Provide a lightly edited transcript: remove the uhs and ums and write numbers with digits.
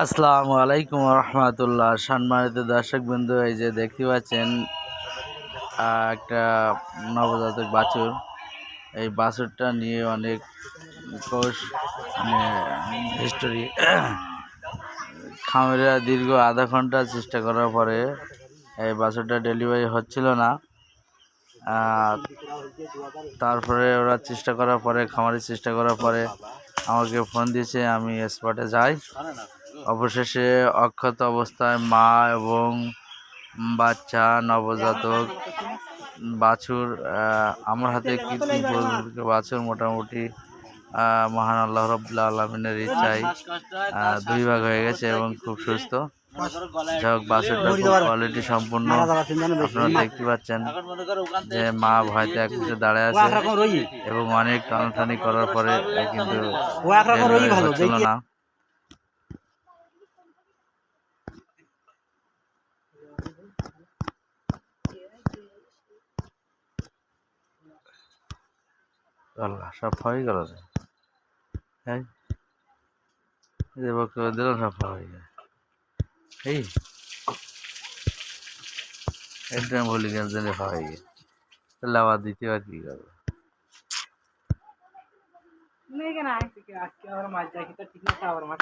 আসসালামু আলাইকুম রহমতুল্লাহ। সম্মানিত দর্শক বিন্দু, এই যে দেখতে পাচ্ছেন একটা নবজাতক বাছুর। এই বাছুরটা নিয়ে অনেক কোষ মানে হিস্টোরি খামারিরা দীর্ঘ আধা ঘন্টা চেষ্টা করার পরে এই বাছুরটা ডেলিভারি হচ্ছিল না। তারপরে ওরা চেষ্টা করার পরে, খামারি চেষ্টা করার পরে আমাকে ফোন দিয়েছে, আমি স্পটে যাই। অবশেষে অক্ষত অবস্থায় মা এবং বাচ্চা নবজাতক বাছুর আমার হাতে কৃত্রিম বাছুর মোটামুটি মহান আল্লাহ রাব্বুল আলামিনের ইচ্ছায় 2 ভাগ হয়ে গেছে এবং খুব সুস্থ। যাই বাছুরটা খুব কোয়ালিটি সম্পূর্ণ। আপনারা দেখতে পাচ্ছেন যে মা ভয়তে এক পাশে দাঁড়ায় আছে এবং অনেক টানাটানি করার পরে কিন্তু হচ্ছিল না। আল্লাহ সব হয়ে গেল রে। হ্যাঁ, বক্তব্য দিল সব হয়ে গেল। এই এটা বলি গেল যে হয়ে গেল, তাহলে আবার দ্বিতীয়বার কি করবো? আজকে আবার মাছ যাই, ঠিক না আবার মাছ